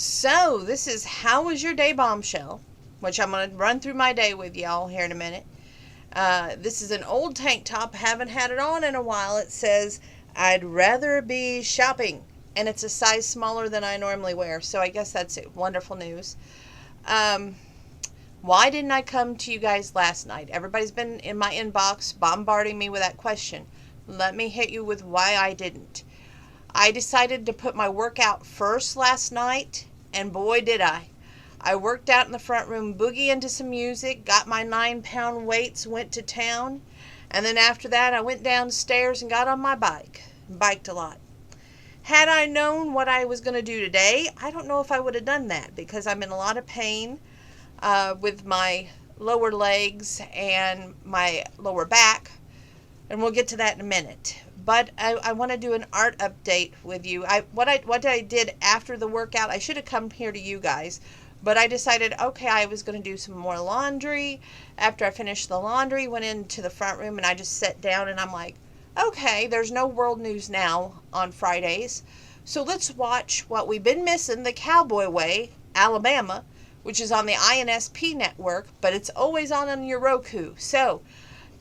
So, this is How Was Your Day Bombshell, which I'm going to run through my day with y'all here in a minute. This is an old tank top. Haven't had it on in a while. It says, I'd rather be shopping. And it's a size smaller than I normally wear. So, I guess that's it. Wonderful news. Why didn't I come to you guys last night? Everybody's been in my inbox bombarding me with that question. Let me hit you with why I didn't. I decided to put my workout first last night, and boy did I. I worked out in the front room, boogie into some music, got my 9-pound weights, went to town, and then after that I went downstairs and got on my bike. Biked a lot. Had I known what I was going to do today, I don't know if I would have done that because I'm in a lot of pain with my lower legs and my lower back, and we'll get to that in a minute. But I want to do an art update with you. What I did after the workout, I should have come here to you guys, but I decided, okay, I was going to do some more laundry. After I finished the laundry, went into the front room and I just sat down and I'm like, okay, there's no world news now on Fridays, so let's watch what we've been missing, the Cowboy Way, Alabama, which is on the INSP network, but it's always on your Roku. So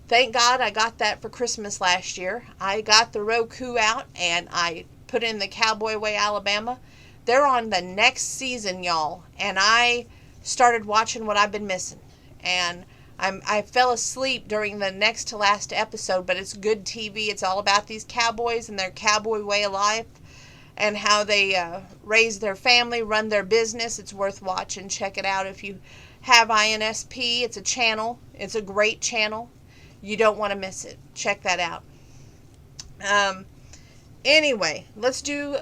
thank God I got that for Christmas last year. I got the Roku out and I put in the Cowboy Way, Alabama. They're on the next season, y'all. And I started watching what I've been missing. And I fell asleep during the next to last episode, but it's good TV. It's all about these cowboys and their cowboy way of life and how they raise their family, run their business. It's worth watching. Check it out if you have INSP. It's a channel. It's a great channel. You don't want to miss it. Check that out. Anyway, let's do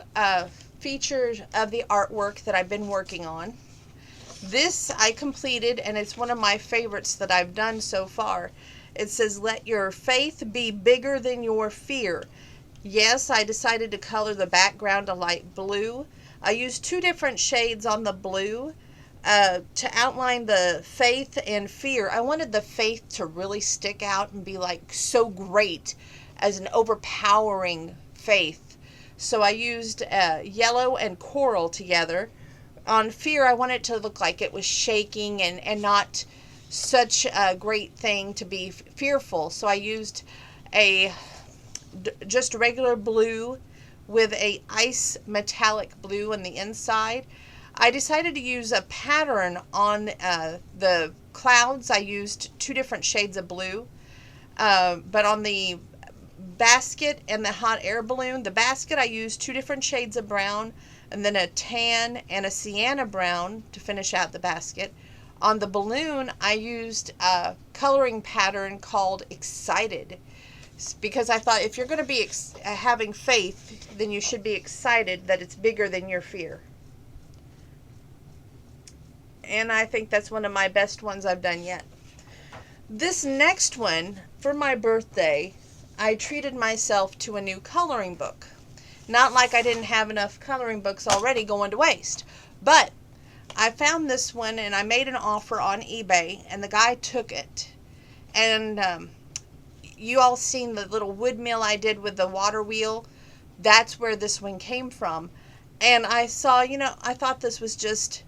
features of the artwork that I've been working on. This I completed, and it's one of my favorites that I've done so far. It says, let your faith be bigger than your fear. Yes, I decided to color the background a light blue. I used 2 different shades on the blue. To outline the faith and fear. I wanted the faith to really stick out and be like so great as an overpowering faith. So I used yellow and coral together. On fear, I wanted it to look like it was shaking and not such a great thing to be fearful. So I used just regular blue with a ice metallic blue on the inside. I decided to use a pattern on the clouds. I used 2 different shades of blue. But on the basket and the hot air balloon, the basket I used 2 different shades of brown and then a tan and a sienna brown to finish out the basket. On the balloon, I used a coloring pattern called Excited, because I thought if you're going to be having faith, then you should be excited that it's bigger than your fear. And I think that's one of my best ones I've done yet. This next one, for my birthday, I treated myself to a new coloring book. Not like I didn't have enough coloring books already going to waste, but I found this one and I made an offer on eBay and the guy took it. And you all seen the little wood mill I did with the water wheel? That's where this one came from. And I saw, I thought this was just...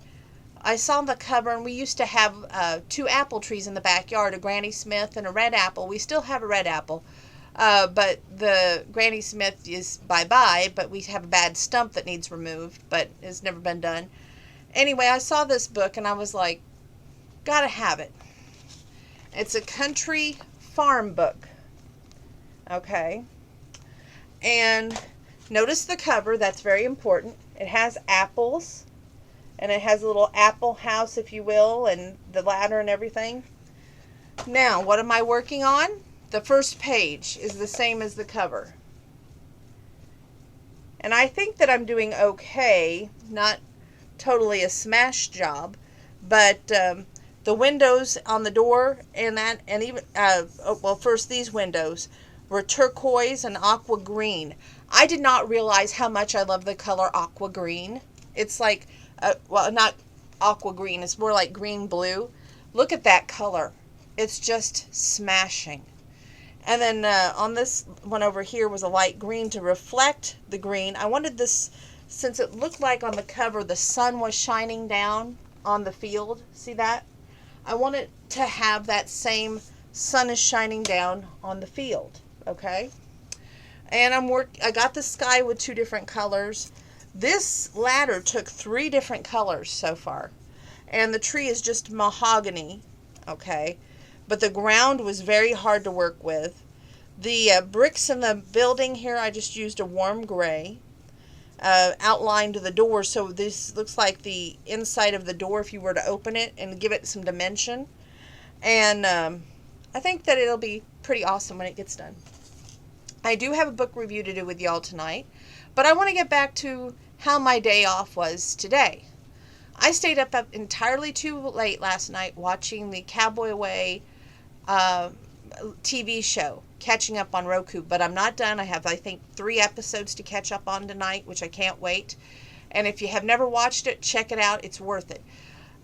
I saw the cover, and we used to have 2 apple trees in the backyard, a Granny Smith and a red apple. We still have a red apple, but the Granny Smith is bye-bye, but we have a bad stump that needs removed, but it's never been done. Anyway, I saw this book, and I was like, gotta have it. It's a country farm book, okay? And notice the cover, that's very important. It has apples. And it has a little apple house, if you will, and the ladder and everything. Now, what am I working on? The first page is the same as the cover. And I think that I'm doing okay. Not totally a smash job. But the windows on the door and that, and even, first these windows were turquoise and aqua green. I did not realize how much I love the color aqua green. It's like... not aqua green, it's more like green blue. Look at that color. It's just smashing. And then on this one over here was a light green to reflect the green. I wanted this since it looked like on the cover the sun was shining down on the field, see that? I want it to have that same sun is shining down on the field, okay? And I got the sky with 2 different colors. This ladder took 3 different colors so far. And the tree is just mahogany, okay? But the ground was very hard to work with. The bricks in the building here, I just used a warm gray. Outlined the door, so this looks like the inside of the door if you were to open it and give it some dimension. And I think that it'll be pretty awesome when it gets done. I do have a book review to do with y'all tonight, but I want to get back to how my day off was today. I stayed up entirely too late last night watching the Cowboy Way TV show, catching up on Roku, but I'm not done. I have, I think, 3 episodes to catch up on tonight, which I can't wait. And if you have never watched it, check it out. It's worth it.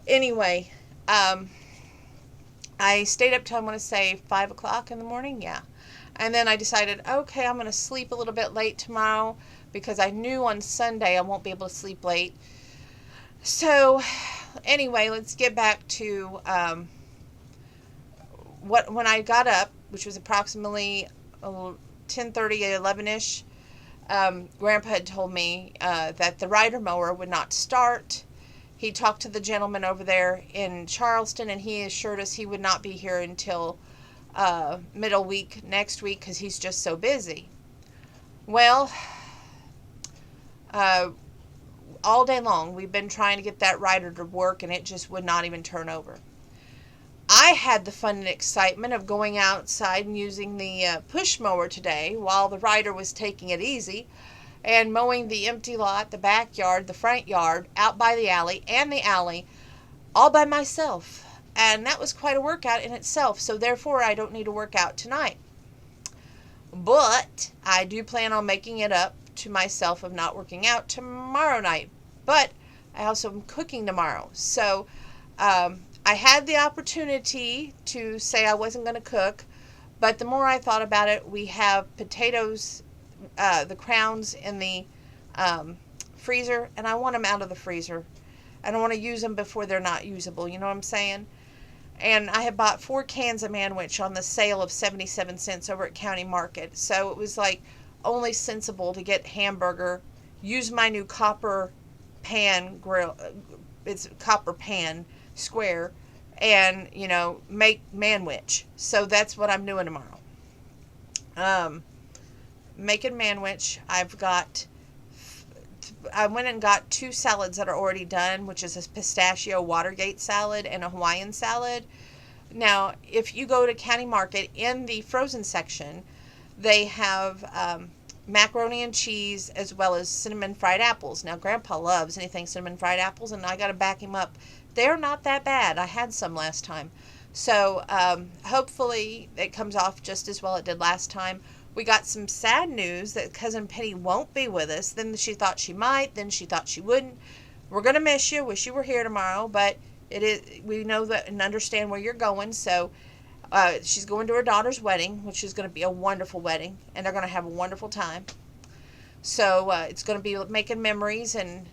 Anyway, I stayed up till, I want to say, 5 o'clock in the morning. Yeah. And then I decided, okay, I'm going to sleep a little bit late tomorrow because I knew on Sunday I won't be able to sleep late. So, anyway, let's get back to when I got up, which was approximately 10:30, 11ish. Grandpa had told me that the rider mower would not start. He talked to the gentleman over there in Charleston, and he assured us he would not be here until middle week next week because he's just so busy. Well, all day long we've been trying to get that rider to work, and it just would not even turn over. I had the fun and excitement of going outside and using the push mower today while the rider was taking it easy and mowing the empty lot, the backyard, the front yard, out by the alley, and the alley all by myself. And that was quite a workout in itself, so therefore I don't need to work out tonight. But I do plan on making it up to myself of not working out tomorrow night. But I also am cooking tomorrow. So I had the opportunity to say I wasn't going to cook, but the more I thought about it, we have potatoes, the crowns in the freezer, and I want them out of the freezer. I don't want to use them before they're not usable, you know what I'm saying? And I had bought 4 cans of manwich on the sale of 77 cents over at County Market. So it was like only sensible to get hamburger, use my new copper pan grill, it's copper pan square, and, you know, make manwich. So that's what I'm doing tomorrow. Making manwich. I went and got 2 salads that are already done, which is a pistachio Watergate salad and a Hawaiian salad. Now, if you go to County Market, in the frozen section, they have macaroni and cheese as well as cinnamon fried apples. Now, Grandpa loves anything cinnamon fried apples, and I got to back him up. They're not that bad. I had some last time. So, hopefully it comes off just as well it did last time. We got some sad news that Cousin Penny won't be with us. Then she thought she might. Then she thought she wouldn't. We're going to miss you. Wish you were here tomorrow. But we know that and understand where you're going. So she's going to her daughter's wedding, which is going to be a wonderful wedding. And they're going to have a wonderful time. So it's going to be making memories and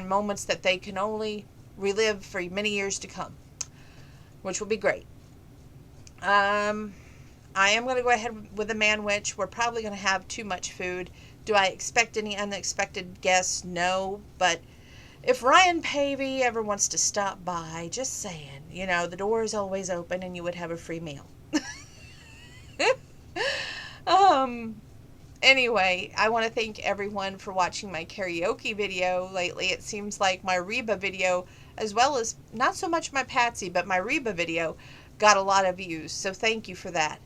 moments that they can only relive for many years to come, which will be great. I am going to go ahead with the manwich. We're probably going to have too much food. Do I expect any unexpected guests? No. But if Ryan Pavey ever wants to stop by, just saying, you know, the door is always open and you would have a free meal. Anyway, I want to thank everyone for watching my karaoke video lately. It seems like my Reba video, as well as not so much my Patsy, but my Reba video, got a lot of views. So thank you for that.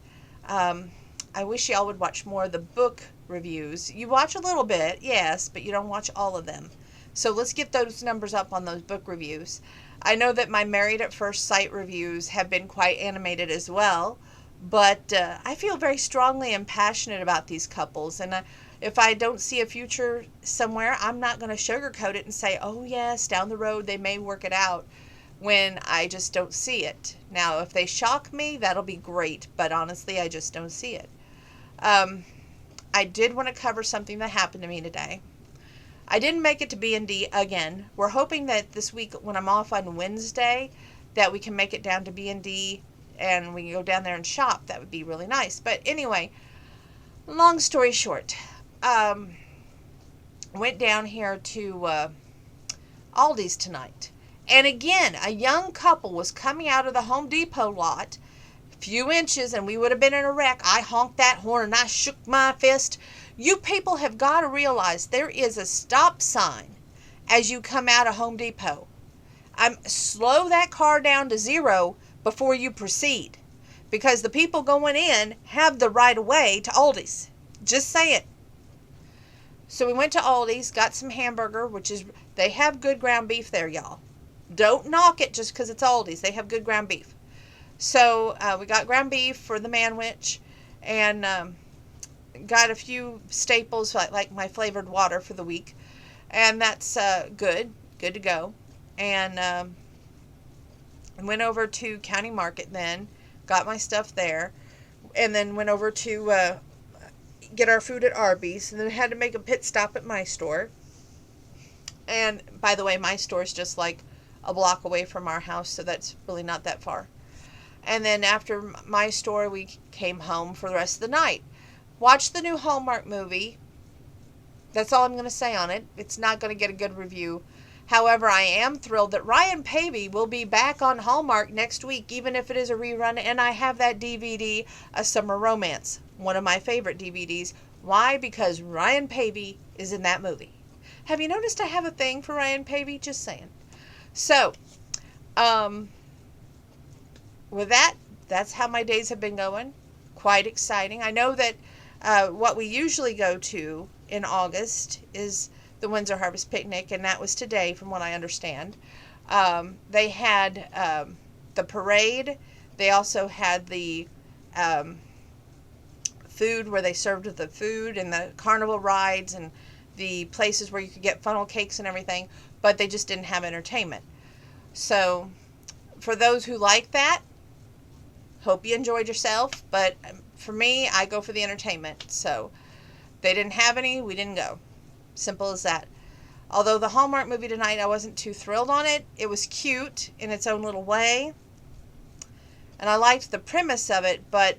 I wish y'all would watch more of the book reviews. You watch a little bit, yes, but you don't watch all of them. So let's get those numbers up on those book reviews. I know that my Married at First Sight reviews have been quite animated as well, but I feel very strongly and passionate about these couples. And if I don't see a future somewhere, I'm not going to sugarcoat it and say, oh yes, down the road they may work it out, when I just don't see it. Now, if they shock me, that'll be great, but honestly, I just don't see it. I did want to cover something that happened to me today. I didn't make it to B&D again. We're hoping that this week when I'm off on Wednesday that we can make it down to B&D and we can go down there and shop. That would be really nice. But anyway, long story short, went down here to Aldi's tonight. And again, a young couple was coming out of the Home Depot lot, a few inches, and we would have been in a wreck. I honked that horn and I shook my fist. You people have got to realize there is a stop sign as you come out of Home Depot. Slow that car down to 0 before you proceed, because the people going in have the right of way to Aldi's. Just saying. So we went to Aldi's, got some hamburger, they have good ground beef there, y'all. Don't knock it just because it's Aldi's. They have good ground beef. So we got ground beef for the manwich, and got a few staples like my flavored water for the week, and that's good to go. And went over to County Market then, got my stuff there, and then went over to get our food at Arby's, and then had to make a pit stop at my store. And by the way, my store is just like a block away from our house, so that's really not that far. And then after my store, we came home for the rest of the night. Watched the new Hallmark movie. That's all I'm going to say on it. It's not going to get a good review. However, I am thrilled that Ryan Pavey will be back on Hallmark next week, even if it is a rerun, and I have that DVD, A Summer Romance, one of my favorite DVDs. Why? Because Ryan Pavey is in that movie. Have you noticed I have a thing for Ryan Pavey? Just saying. So, with that, that's how my days have been going. Quite exciting. I know that what we usually go to in August is the Windsor Harvest Picnic, and that was today, from what I understand. They had the parade. They also had the food, where they served the food, and the carnival rides, and the places where you could get funnel cakes and everything, but they just didn't have entertainment. So, for those who like that, hope you enjoyed yourself, but for me, I go for the entertainment. So, they didn't have any, we didn't go. Simple as that. Although the Hallmark movie tonight, I wasn't too thrilled on it. It was cute in its own little way, and I liked the premise of it, but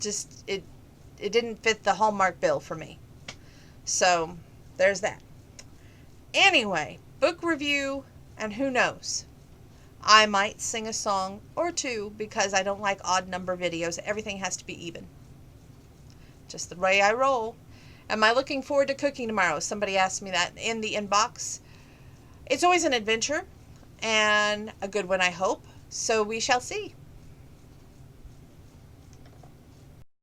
just it didn't fit the Hallmark bill for me. So, there's that. Anyway, book review, and who knows, I might sing a song or two, because I don't like odd number videos. Everything has to be even. Just the way I roll. Am I looking forward to cooking tomorrow? Somebody asked me that in the inbox. It's always an adventure, and a good one, I hope. So we shall see.